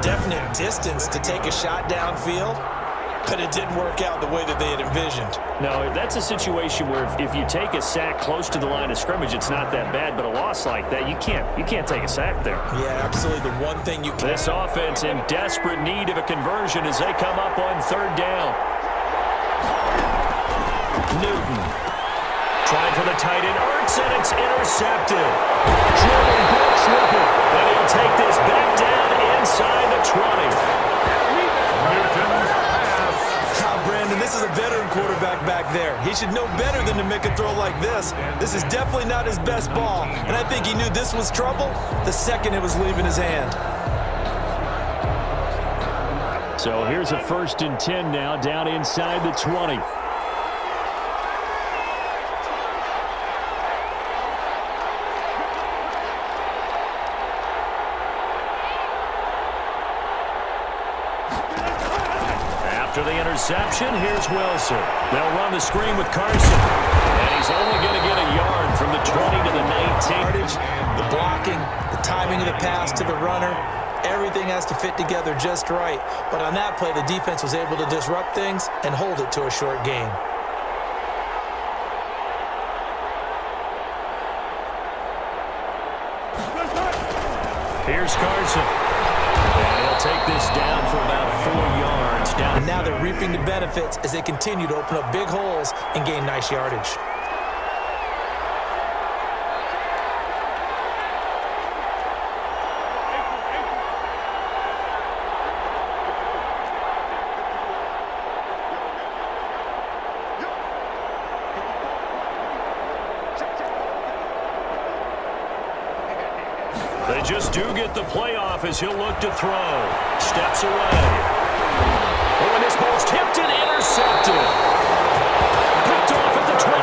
definite distance to take a shot downfield, but it didn't work out the way that they had envisioned. No, that's a situation where if you take a sack close to the line of scrimmage, it's not that bad, but a loss like that, you can't take a sack there. Yeah, absolutely. The one thing you can... This offense in desperate need of a conversion as they come up on third down. Newton trying for the tight end. Ertz, and it's intercepted. Jordan Brooks with it. And he'll take this back down inside the 20. Brandon, this is a veteran quarterback back there. He should know better than to make a throw like this. This is definitely not his best ball, and I think he knew this was trouble the second it was leaving his hand. So here's a 1st and 10 now, down inside the 20. After the interception, here's Wilson. They'll run the screen with Carson. And he's only going to get a yard from the 20 to the 19. The blocking, the timing of the pass to the runner, everything has to fit together just right. But on that play, the defense was able to disrupt things and hold it to a short gain. Here's Carson. And he'll take this down for about 4 yards. And now they're reaping the benefits as they continue to open up big holes and gain nice yardage. They just do get the playoff as he'll look to throw. Steps away. Oh, and this ball's tipped and intercepted. Picked off at the 28,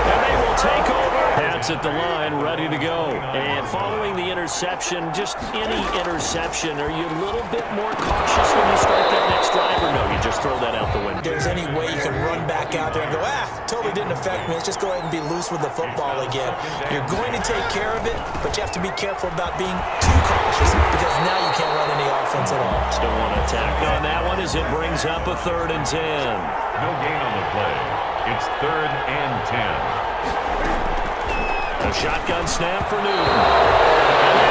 and they will take over. Pats at the line, ready to go. And following the interception, just any interception, are you a little bit more cautious when you start that next drive, or no, you just throw that out the window? If there's any way you can run back out there and go, totally didn't affect me. Let's just go ahead and be loose with the football again. You're going to take care of it, but you have to be careful about being too cautious because now you can't run any offense at all. Still want to attack on that one as it brings up a 3rd and 10. No gain on the play. It's 3rd and 10. A shotgun snap for Newton.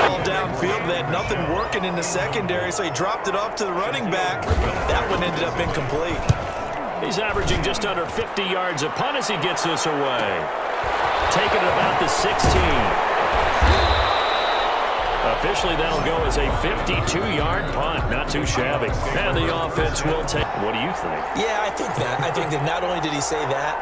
All downfield, they had nothing working in the secondary, so he dropped it off to the running back. That one ended up incomplete. He's averaging just under 50 yards a punt as he gets this away. Taking it about the 16. Officially, that'll go as a 52-yard punt. Not too shabby. And the offense will take. What do you think? Yeah, I think that. I think that not only did he say that,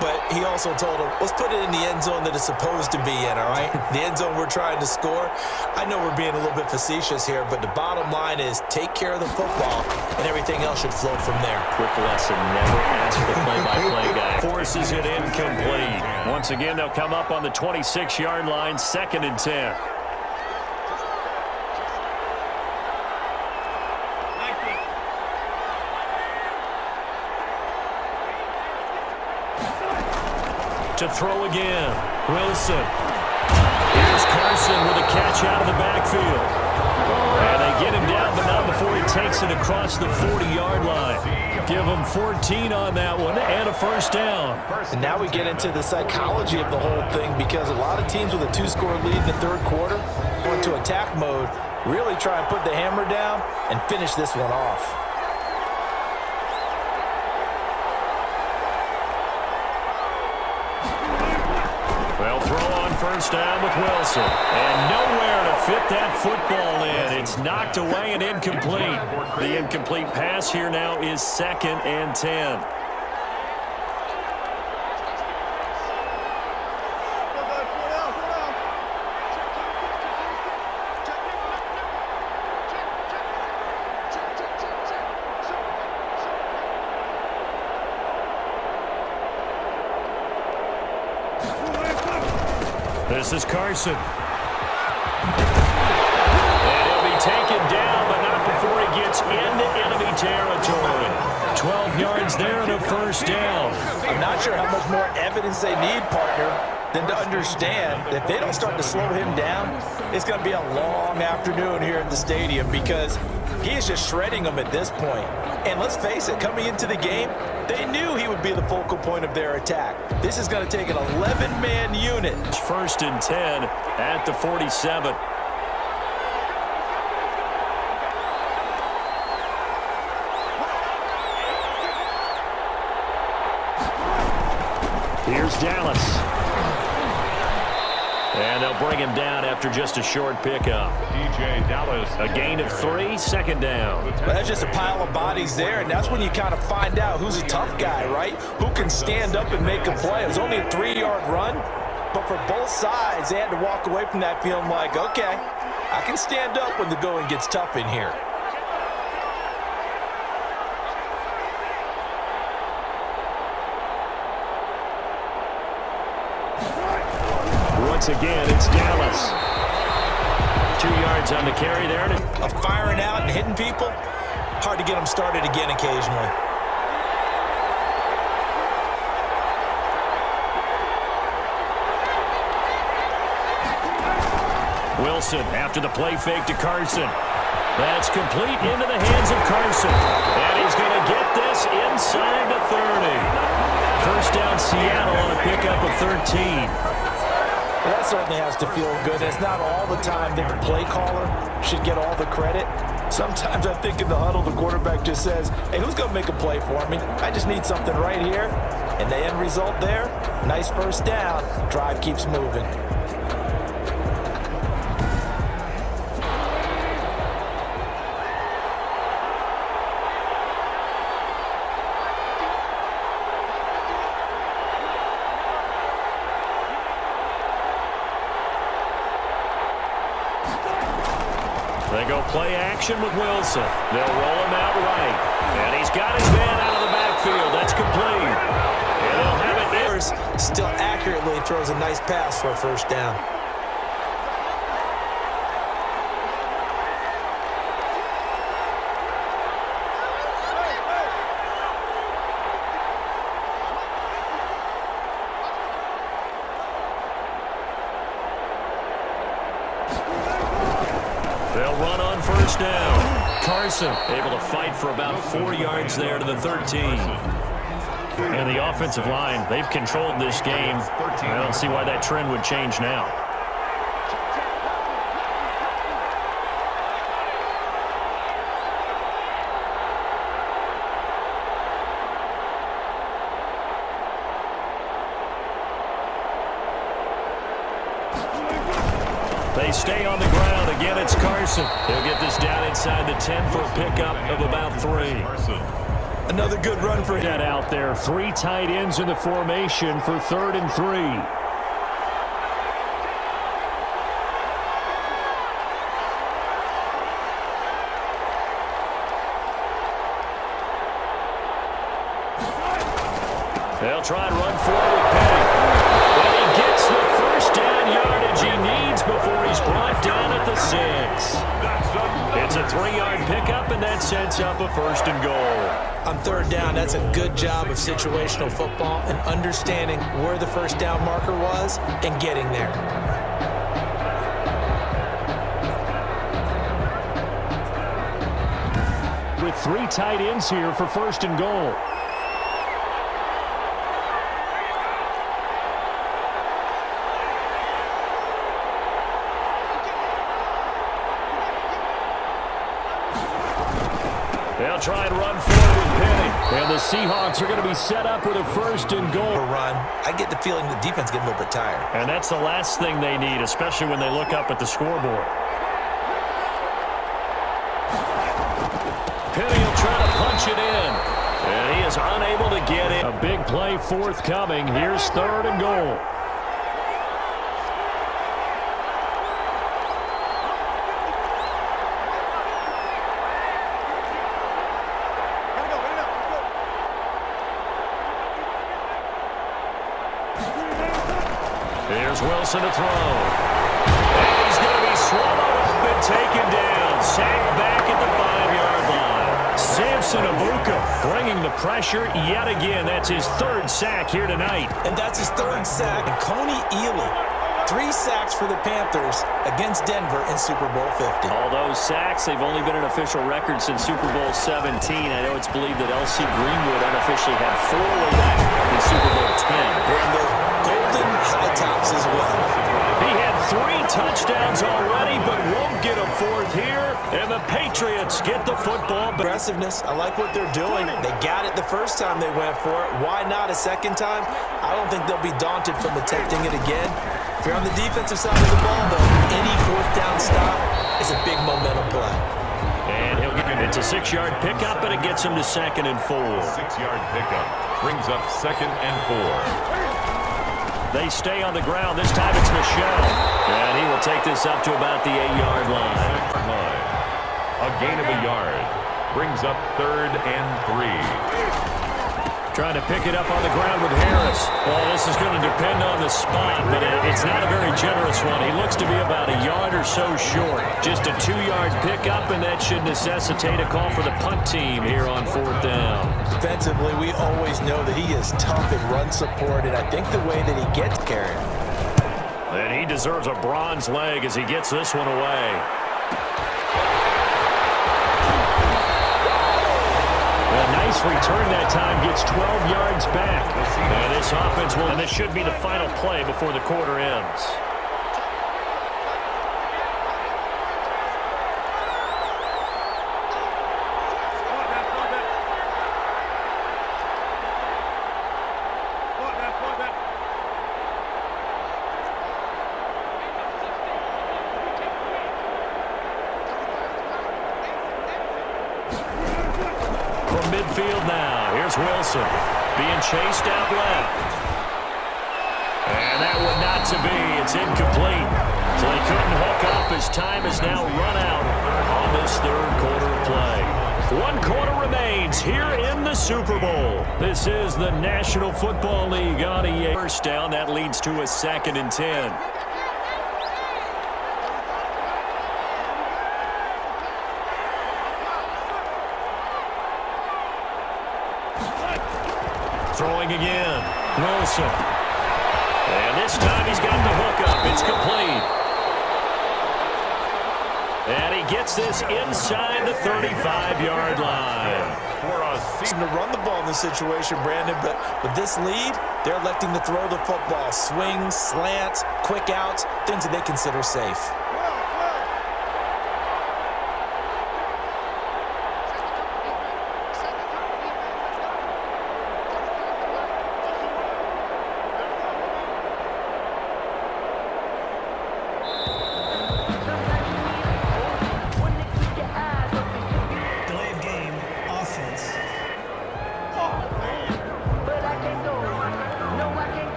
but he also told him, let's put it in the end zone that it's supposed to be in, all right? The end zone we're trying to score. I know we're being a little bit facetious here, but the bottom line is take care of the football, and everything else should flow from there. Quick lesson, never ask the play-by-play guy. Forces it incomplete. Once again, they'll come up on the 26-yard line, 2nd and 10. To throw again. Wilson. Here's Carson with a catch out of the backfield. And they get him down, but not before he takes it across the 40-yard line. Give him 14 on that one and a 1st down. And now we get into the psychology of the whole thing because a lot of teams with a 2-score lead in the 3rd quarter go into attack mode, really try and put the hammer down and finish this one off. They'll throw on 1st down with Wilson. And nowhere to fit that football in. It's knocked away and incomplete. The incomplete pass here now is 2nd and 10. This is Carson. And he'll be taken down, but not before he gets into enemy territory. 12 yards there and a 1st down. I'm not sure how much more evidence they need, partner, than to understand that if they don't start to slow him down, it's going to be a long afternoon here at the stadium because he is just shredding them at this point. And let's face it, coming into the game, they knew he would be the focal point of their attack. This is going to take an 11-man unit. First and 10 at the 47. Here's Dallas. And they'll bring him down after just a short pickup. DJ Dallas. A gain of 3, second down. But that's just a pile of bodies there, and that's when you kind of find out who's a tough guy, right? Who can stand up and make a play. It was only a 3-yard run, but for both sides, they had to walk away from that feeling like, okay, I can stand up when the going gets tough in here. Once again, it's Dallas. 2 yards on the carry there. Of firing out and hitting people, hard to get them started again occasionally. Wilson after the play fake to Carson. That's complete into the hands of Carson. And he's going to get this inside the 30. First down Seattle on a pickup of 13. Well, that certainly has to feel good. It's not all the time that the play caller should get all the credit. Sometimes I think in the huddle, the quarterback just says, hey, who's going to make a play for me? I just need something right here. And the end result there, nice first down. Drive keeps moving. They go play action with Wilson. They'll roll him out right. And he's got his man out of the backfield. That's complete. And they'll have it there. Still accurately throws a nice pass for a first down. They'll run on first down. Carson able to fight for about 4 yards there to the 13. And the offensive line, they've controlled this game. I don't see why that trend would change now. They stay on the ground. Again, it's Carson. He'll get this down inside the 10 for a pickup of about 3. Another good run for him. That out there. 3 tight ends in the formation for 3rd and 3. They'll try and run forward with Petty. And he gets the first down yardage he needs before he's brought down at the 6. It's a 3-yard pickup, and that sets up a 1st and goal. On 3rd down, that's a good job of situational football and understanding where the first down marker was and getting there. With 3 tight ends here for 1st and goal. They'll try and run forward with Penny. And the Seahawks are going to be set up with a 1st and goal. Run. I get the feeling the defense getting a little bit tired. And that's the last thing they need, especially when they look up at the scoreboard. Penny will try to punch it in. And he is unable to get it. A big play forthcoming. Here's 3rd and goal. Here's Wilson to throw. And he's going to be swallowed up and taken down. Sacked back at the 5-yard line. Samson Abuka bringing the pressure yet again. That's his third sack here tonight. And that's his third sack. And Coney Ely, 3 sacks for the Panthers against Denver in Super Bowl 50. All those sacks, they've only been an official record since Super Bowl 17. I know it's believed that L.C. Greenwood unofficially had 4 way back in Super Bowl 10. Wearing the golden high tops as well. He had 3 touchdowns already, but won't get a 4th here. And the Patriots get the football. Aggressiveness, I like what they're doing. They got it the first time they went for it. Why not a second time? I don't think they'll be daunted from attempting it again. If you're on the defensive side of the ball, though, any 4th down stop is a big momentum play. And he'll get it. It's a 6-yard pickup, and it gets him to 2nd and 4. 6-yard pickup brings up 2nd and 4. They stay on the ground. This time it's Michel. And he will take this up to about the 8-yard line. A gain of a yard brings up 3rd and 3. Trying to pick it up on the ground with Harris. Well, this is going to depend on the spot, but it's not a very generous one. He looks to be about a yard or so short. Just a 2-yard pickup, and that should necessitate a call for the punt team here on 4th down. Defensively, we always know that he is tough in run support, and I think the way that he gets carried. And he deserves a bronze leg as he gets this one away. A nice return that time, gets 12 yards back. And this offense will, and this should be the final play before the quarter ends. Midfield now. Here's Wilson being chased out left. And that one not to be. It's incomplete. So they couldn't hook up. His time is now run out on this 3rd quarter of play. 1 quarter remains here in the Super Bowl. This is the National Football League on EA. First down, that leads to a 2nd and 10. Throwing again. Wilson. And this time he's got the hook up. It's complete. And he gets this inside the 35-yard line. To run the ball in this situation, Brandon, but with this lead, they're electing to throw the football. Swings, slants, quick outs, things that they consider safe.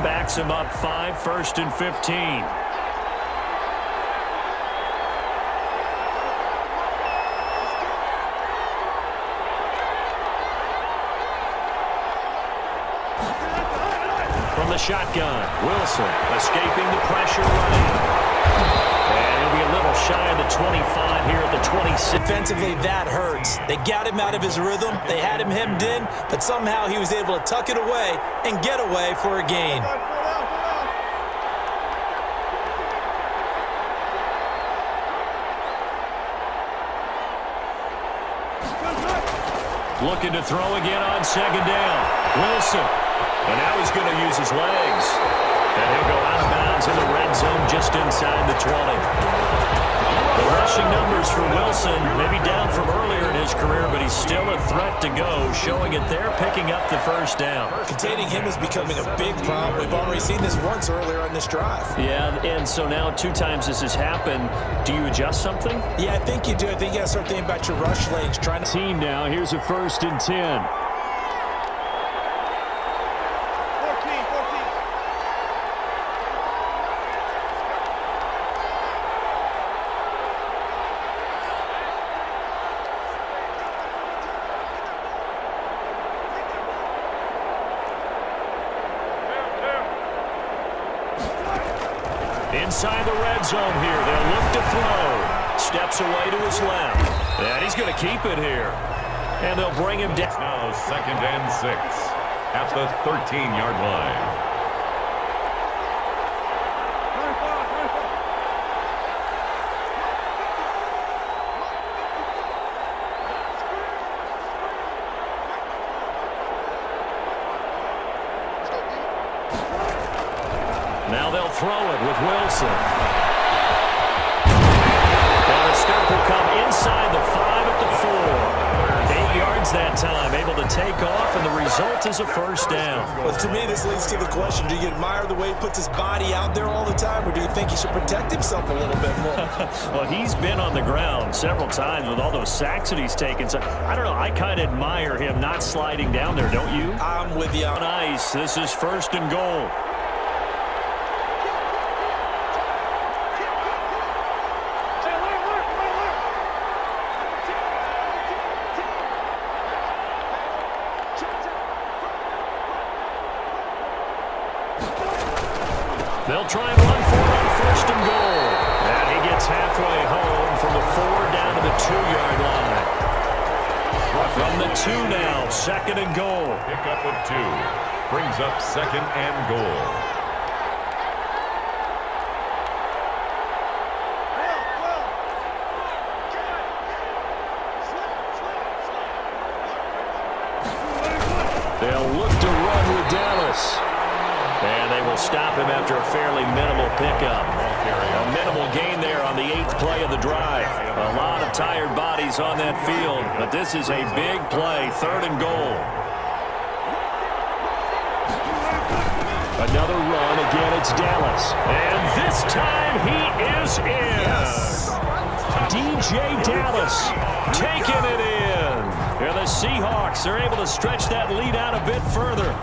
Backs him up 5, 1st and 15. From the shotgun, Wilson escaping the pressure running. And he'll be a little shy of the 25 here at the 26. Defensively, that hurts. They got him out of his rhythm. They had him hemmed in, but somehow he was able to tuck it away and get away for a gain. Looking to throw again on 2nd down. Wilson. And now he's going to use his legs. And he'll go out of bounds in the red zone just inside the 20. The rushing numbers for Wilson, maybe down from earlier in his career, but he's still a threat to go, showing it there, picking up the 1st down. Containing him is becoming a big problem. We've already seen this once earlier on this drive. Yeah, and so now 2 times this has happened. Do you adjust something? Yeah, I think you do. I think you got to start thinking about your rush lanes. Trying to team now. Here's a 1st and 10. Inside the red zone here. They'll look to throw. Steps away to his left. And he's going to keep it here. And they'll bring him down. Now 2nd and 6 at the 13-yard line. Now they'll throw it with Wilson. And the stop will come inside the 5 at the 4. 8 yards that time, able to take off, and the result is a first down. Well, to me, this leads to the question, do you admire the way he puts his body out there all the time, or do you think he should protect himself a little bit more? Well, he's been on the ground several times with all those sacks that he's taken. So, I don't know, I kind of admire him not sliding down there, don't you? I'm with you. On ice, this is 1st and goal. They'll try and run for it on 1st and goal. And he gets halfway home from the 4 down to the 2-yard line. From the 2 now, 2nd and goal. Pickup of 2 brings up 2nd and goal. They'll look to run with Dallas. And they will stop him after a fairly minimal pickup. A minimal gain there on the 8th play of the drive. A lot of tired bodies on that field, but this is a big play, 3rd and goal. Another run, again it's Dallas. And this time he is in. Yes. DJ Dallas taking it in. And the Seahawks are able to stretch that lead out a bit further.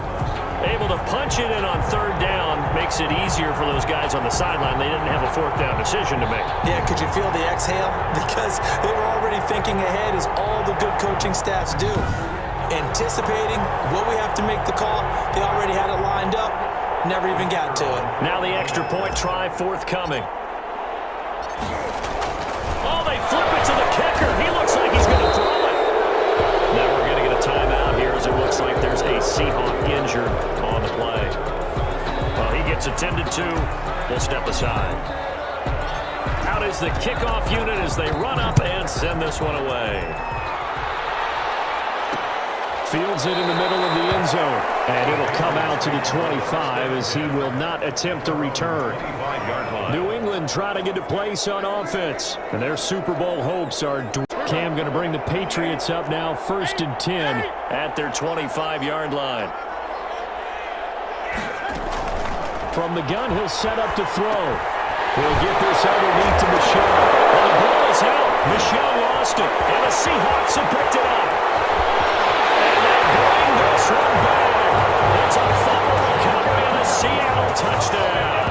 Able to punch it in on 3rd down. Makes it easier for those guys on the sideline. They didn't have a 4th down decision to make. Yeah, could you feel the exhale? Because they were already thinking ahead, as all the good coaching staffs do. Anticipating what we have to make the call. They already had it lined up. Never even got to it. Now the extra point try forthcoming. Oh, they flip it to the kicker. He looks like he's going to throw it. Now we're going to get a timeout here, as it looks like there's a Seahawk injured on the play. Well, he gets attended to. We'll step aside. Out is the kickoff unit as they run up and send this one away. Fields it in the middle of the end zone. And it'll come out to the 25 as he will not attempt to return. New England trying to get a place on offense. And their Super Bowl hopes are... Cam going to bring the Patriots up now, 1st and 10 at their 25-yard line. From the gun, he'll set up to throw. He'll get this underneath to Michelle. And the ball is out. Michelle lost it, and the Seahawks have picked it up. And they bring this one back. It's a fumble recovery and a Seattle touchdown.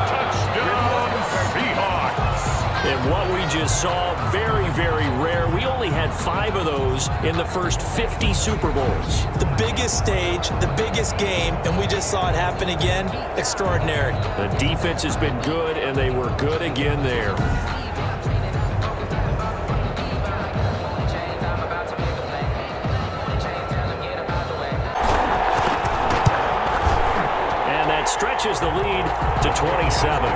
Touchdown, Seahawks. And what we just saw, very, very rare. We only had 5 of those in the first 50 Super Bowls. The biggest stage, the biggest game, and we just saw it happen again. Extraordinary. The defense has been good, and they were good again there. And that stretches the lead to 27.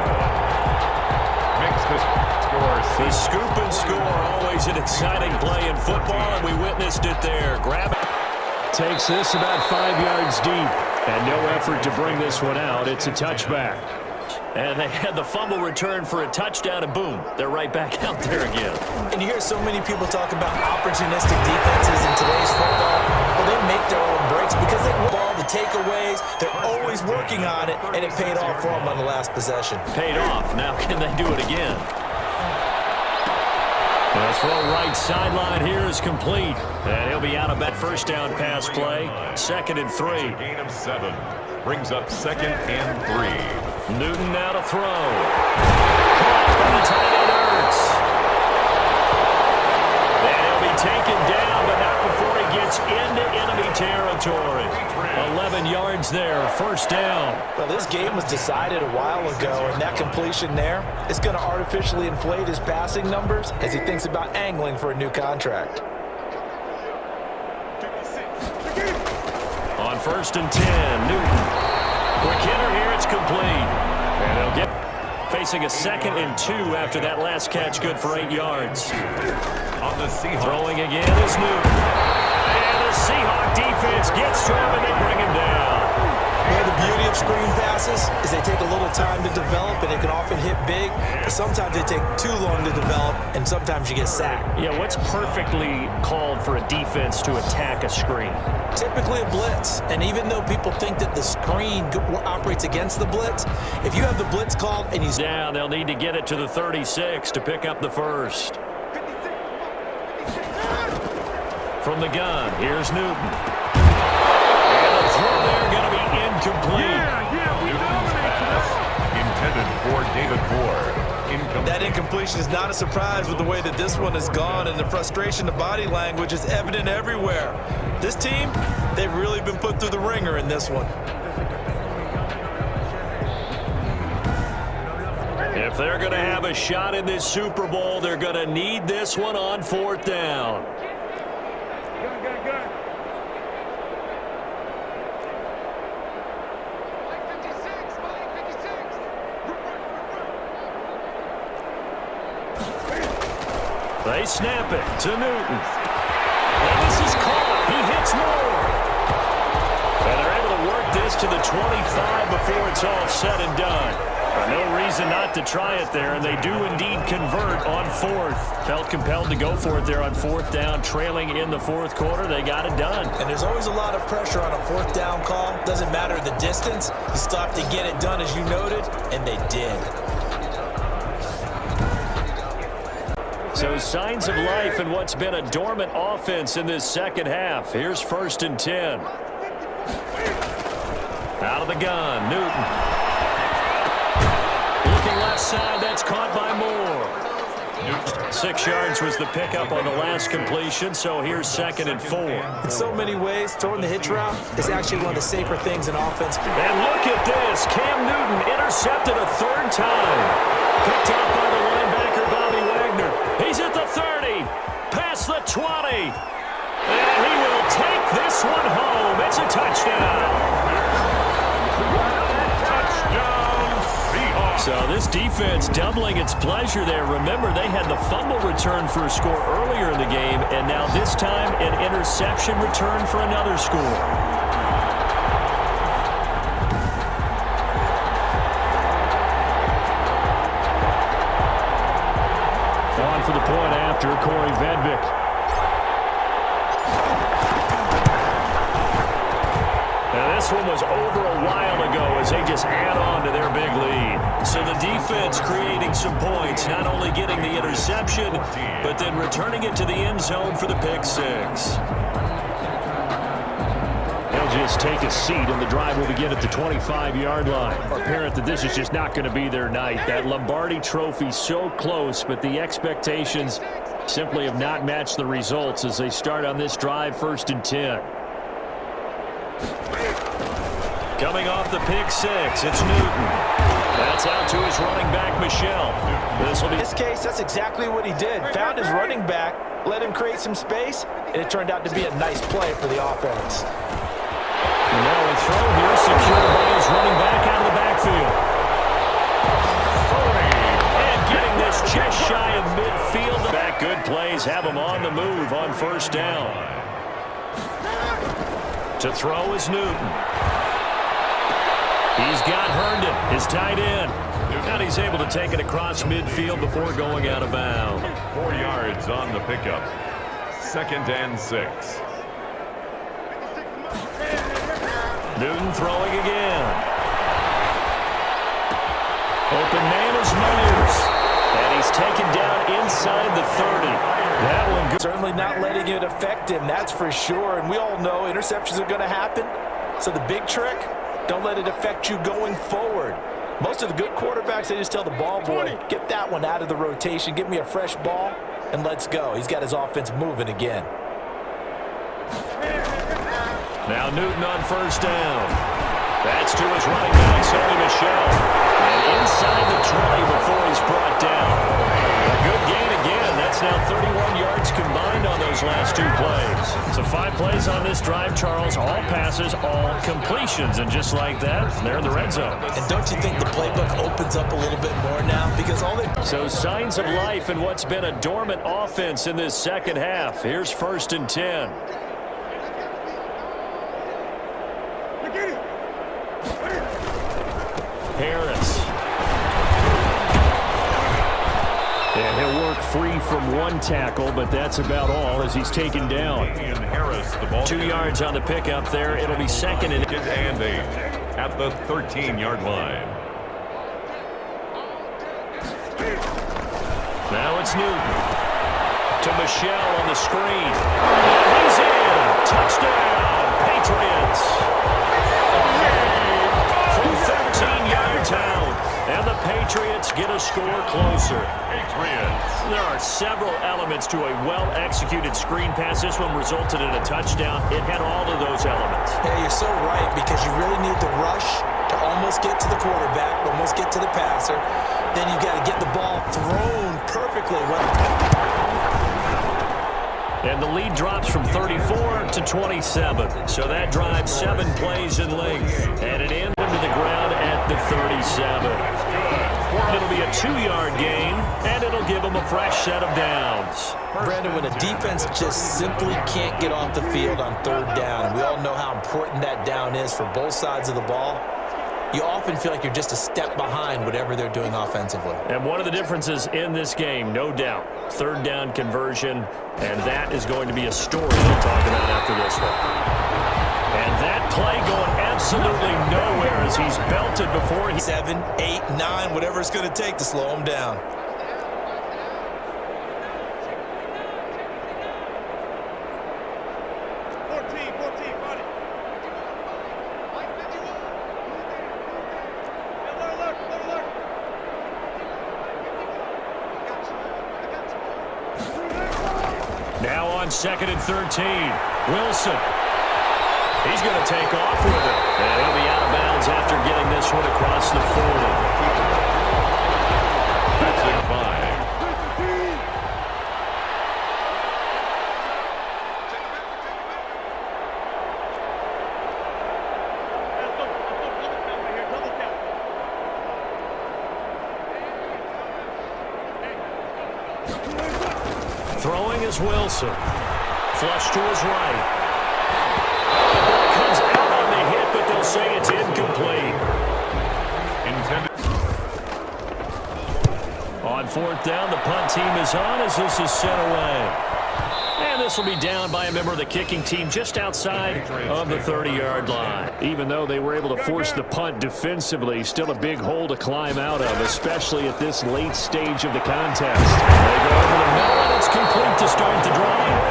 Makes the score. The scoop and score, always an exciting play in football, and we witnessed it there. Grab it. Takes this about 5 yards deep, and no effort to bring this one out. It's a touchback. And they had the fumble return for a touchdown, and boom, they're right back out there again. And you hear so many people talk about opportunistic defenses in today's football. Well, they make their own breaks because they ball the takeaways. They're always working on it, and it paid off for them on the last possession. Paid off. Now can they do it again? The throw right sideline here is complete. And he'll be out of that 1st down pass play. 2nd and 3. Gain of 7 brings up 2nd and 3. Newton now to throw. Caught by the tight end Ertz. And he'll be taken down, but not before he gets into enemy territory. 11 yards there, 1st down. Well, this game was decided a while ago, and that completion there is going to artificially inflate his passing numbers as he thinks about angling for a new contract. first and 10. Newton. Quick hitter here. It's complete. And they'll get facing a 2nd and 2 after that last catch. Good for 8 yards. On the Seahawks. Throwing again is Newton. And the Seahawk defense gets to him and they bring him down. Well, the beauty of screen passes is they take a little time to develop, and they can often hit big, but sometimes they take too long to develop, and sometimes you get sacked. Yeah, what's perfectly called for a defense to attack a screen? Typically a blitz, and even though people think that the screen operates against the blitz, if you have the blitz called and he's down, they'll need to get it to the 36 to pick up the first. From the gun, here's Newton. And the throw there going to be incomplete. Newton's pass intended for David Ford. Incomplete. that incompletion is not a surprise with the way that this one has gone, and the frustration, the body language is evident everywhere. This team, they've really been put through the ringer in this one. If they're going to have a shot in this Super Bowl, they're going to need this one on 4th down. They snap it to Newton. And this is caught. He hits more. And they're able to work this to the 25 before it's all said and done. No reason not to try it there, and they do indeed convert on 4th. Felt compelled to go for it there on 4th down, trailing in the 4th quarter. They got it done. And there's always a lot of pressure on a 4th down call. Doesn't matter the distance. You still have to get it done, as you noted, and they did. So signs of life in what's been a dormant offense in this second half. Here's 1st and 10. Out of the gun, Newton. Looking left side, that's caught by Moore. 6 yards was the pickup on the last completion, so here's 2nd and 4. In so many ways, throwing the hitch route is actually one of the safer things in offense. And look at this. Cam Newton intercepted a 3rd time. Picked up by the linebacker, Bobby Wagner. He's at the 30, past the 20. And he will take this one home. It's a touchdown. So this defense doubling its pleasure there. Remember, they had the fumble return for a score earlier in the game, and now this time an interception return for another score. On for the point after, Corey Vedvik. Now this one was over a while ago as they just add on to their big lead. So the defense creating some points, not only getting the interception, but then returning it to the end zone for the pick six. They'll just take a seat, and the drive will begin at the 25-yard line. Apparent that this is just not going to be their night. That Lombardi trophy so close, but the expectations simply have not matched the results as they start on this drive, 1st and 10. Coming off the pick six, it's Newton. That's out to his running back, Michel. In this case, that's exactly what he did. Found his running back, let him create some space, and it turned out to be a nice play for the offense. And now a throw here, secured by his running back out of the backfield. And getting this just shy of midfield. Back good plays, have him on the move on 1st down. To throw is Newton. He's got Herndon, his tight end. And he's able to take it across midfield before going out of bounds. 4 yards on the pickup. 2nd and 6. Newton throwing again. Open man is Myers. And he's taken down inside the 30. That one good. Certainly not letting it affect him, that's for sure. And we all know interceptions are going to happen. So the big trick, don't let it affect you going forward. Most of the good quarterbacks, they just tell the ball boy, get that one out of the rotation, give me a fresh ball, and let's go. He's got his offense moving again. Now Newton on 1st down. That's to his running back, Sonny Michel. And inside the 20 before he's brought down. A good gain again. That's now 31 yards combined on those last 2 plays. It's a 5 5 plays on this drive, Charles. All passes, all completions. And just like that, they're in the red zone. And don't you think the playbook opens up a little bit more now? Because all they... So signs of life in what's been a dormant offense in this second half. Here's 1st and 10. Harris. And he'll work free from 1 tackle, but that's about all as he's taken down. Harris, the ball 2 yards on the pickup there. It'll be 2nd and 8 at the 13-yard line. Now it's Newton to Michelle on the screen. And he's in. Touchdown, Patriots. From 13 yards out. And the Patriots get a score closer. There are several elements to a well-executed screen pass. This one resulted in a touchdown. It had all of those elements. Yeah, you're so right, because you really need to rush to almost get to the quarterback, almost get to the passer. Then you got to get the ball thrown perfectly. And the lead drops from 34 to 27. So that drives 7 plays in length. And it ends into the ground at the 37. It'll be a 2-yard gain, and it'll give them a fresh set of downs. Brandon, when a defense just simply can't get off the field on 3rd down, and we all know how important that down is for both sides of the ball, you often feel like you're just a step behind whatever they're doing offensively. And one of the differences in this game, no doubt, 3rd down conversion, and that is going to be a story we'll talk about after this one. And that play going absolutely nowhere as he's belted before he... 7, 8, 9, whatever it's going to take to slow him down. Now on 2nd and 13, Wilson. He's going to take off with it. And he'll be out of bounds after getting this one across the 40. That's it, 5. Throwing is Wilson. Flush to his right. The ball comes out on the hit, but they'll say it's incomplete. On 4th down, the punt team is on as this is sent away. And this will be down by a member of the kicking team just outside of the 30-yard line. Even though they were able to force the punt defensively, still a big hole to climb out of, especially at this late stage of the contest. They go over the middle, and it's complete to start the drive.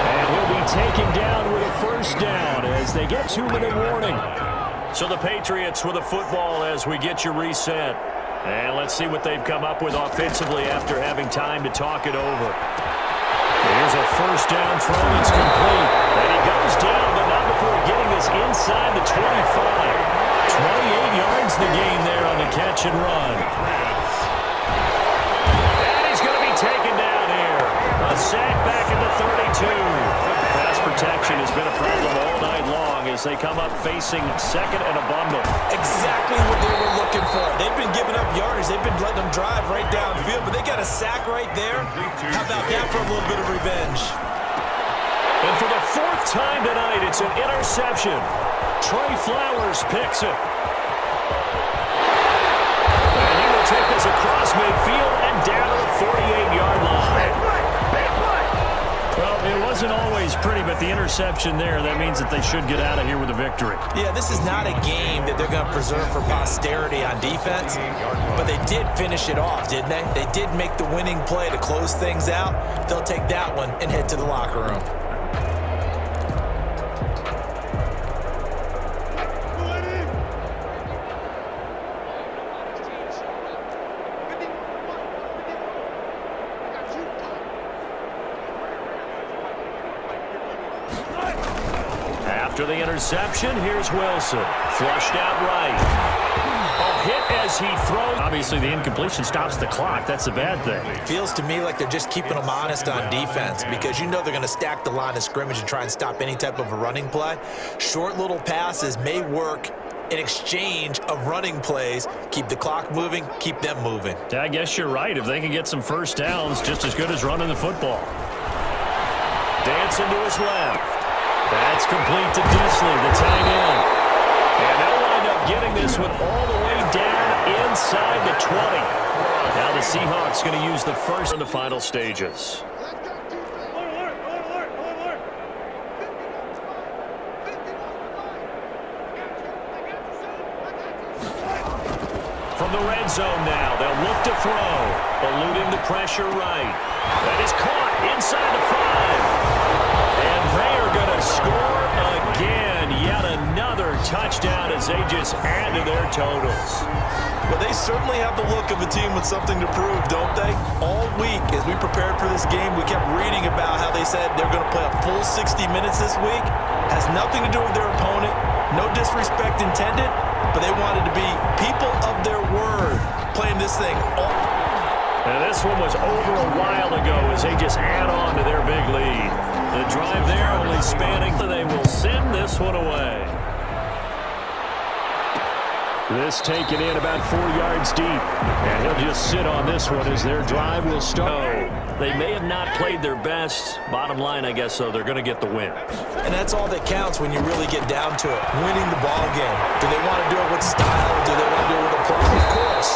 And he'll be taken down with a 1st down as they get 2-minute warning. So the Patriots with a football as we get your reset. And let's see what they've come up with offensively after having time to talk it over. Here's a 1st down throw. It's complete. And he goes down, but not before getting this inside the 25. 28 yards the gain there on the catch and run. And he's going to be taken down here. A sack back at the 32. Pass protection has been a problem all night long as they come up facing 2nd and a bundle. Exactly what they were looking for. They've been giving up yardage. They've been letting them drive right downfield, but they got a sack right there. How about that for a little bit of revenge? And for the 4th time tonight, it's an interception. Trey Flowers picks it. And he will take this across midfield and down to the 48-yard line. Well, it wasn't always pretty, but the interception there, that means that they should get out of here with a victory. Yeah, this is not a game that they're going to preserve for posterity on defense, but they did finish it off, didn't they? They did make the winning play to close things out. They'll take that one and head to the locker room. After the interception, here's Wilson. Flushed out right. A hit as he throws. Obviously, the incompletion stops the clock. That's a bad thing. Feels to me like they're just keeping them honest on defense because you know they're going to stack the line of scrimmage and try and stop any type of a running play. Short little passes may work in exchange of running plays. Keep the clock moving, keep them moving. Yeah, I guess you're right. If they can get some first downs, just as good as running the football. Dancing to his left. That's complete to Deusley, the tight end. And they'll wind up getting this one all the way down inside the 20. Now the Seahawks going to use the first in the final stages. From the red zone now, they'll look to throw. Eluding the pressure right. That is caught inside the 5. And they are going to score again. Yet another touchdown as they just add to their totals. Well, they certainly have the look of a team with something to prove, don't they? All week, as we prepared for this game, we kept reading about how they said they're going to play a full 60 minutes this week. Has nothing to do with their opponent. No disrespect intended, but they wanted to be people of their word, playing this thing all. And this one was over a while ago as they just add on to their big lead. The drive there only spanning. They will send this one away. This taken in about 4 yards deep. And he'll just sit on this one as their drive will start. They may have not played their best. Bottom line, I guess, so they're going to get the win. And that's all that counts when you really get down to it. Winning the ball game. Do they want to do it with style? Do they want to do it with a plan? Of course.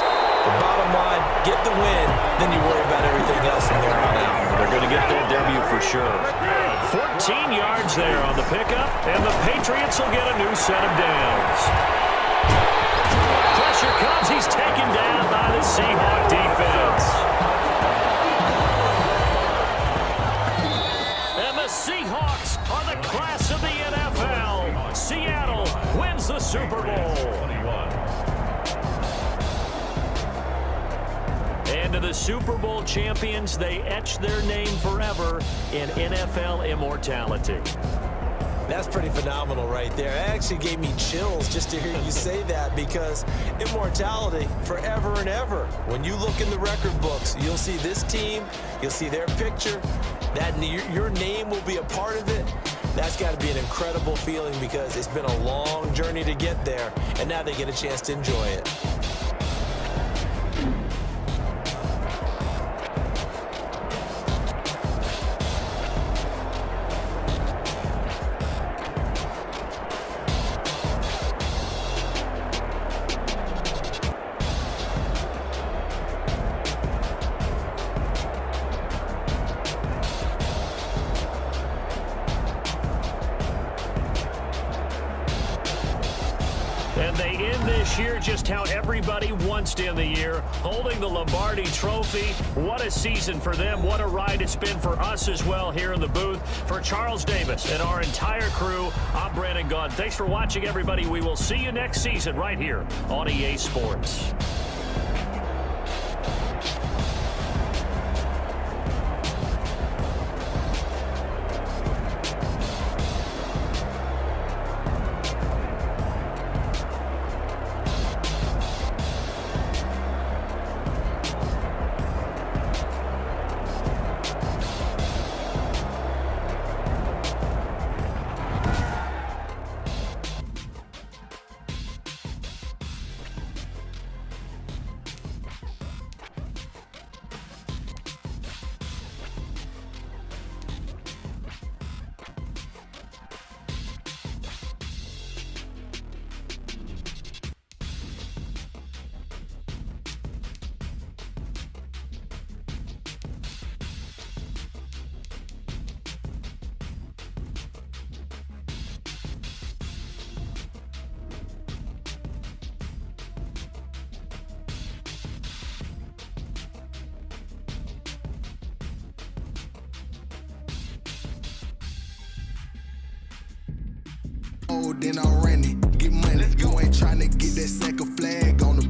The bottom line, get the win, then you worry about everything else from there on out. They're going to get that W for sure. 14 yards there on the pickup, and the Patriots will get a new set of downs. Pressure comes. He's taken down by the Seahawk defense. And the Seahawks are the class of the NFL. Seattle wins the Super Bowl. And to the Super Bowl champions, they etch their name forever in NFL immortality. That's pretty phenomenal right there. It actually gave me chills just to hear you say that because immortality forever and ever. When you look in the record books, you'll see this team, you'll see their picture, that your name will be a part of it. That's got to be an incredible feeling because it's been a long journey to get there, and now they get a chance to enjoy it. And they end this year just how everybody wants to end the year, holding the Lombardi Trophy. What a season for them. What a ride it's been for us as well here in the booth. For Charles Davis and our entire crew, I'm Brandon Gaudin. Thanks for watching, everybody. We will see you next season right here on EA Sports. Then I ran it, get money. You ain't tryna get that second flag on the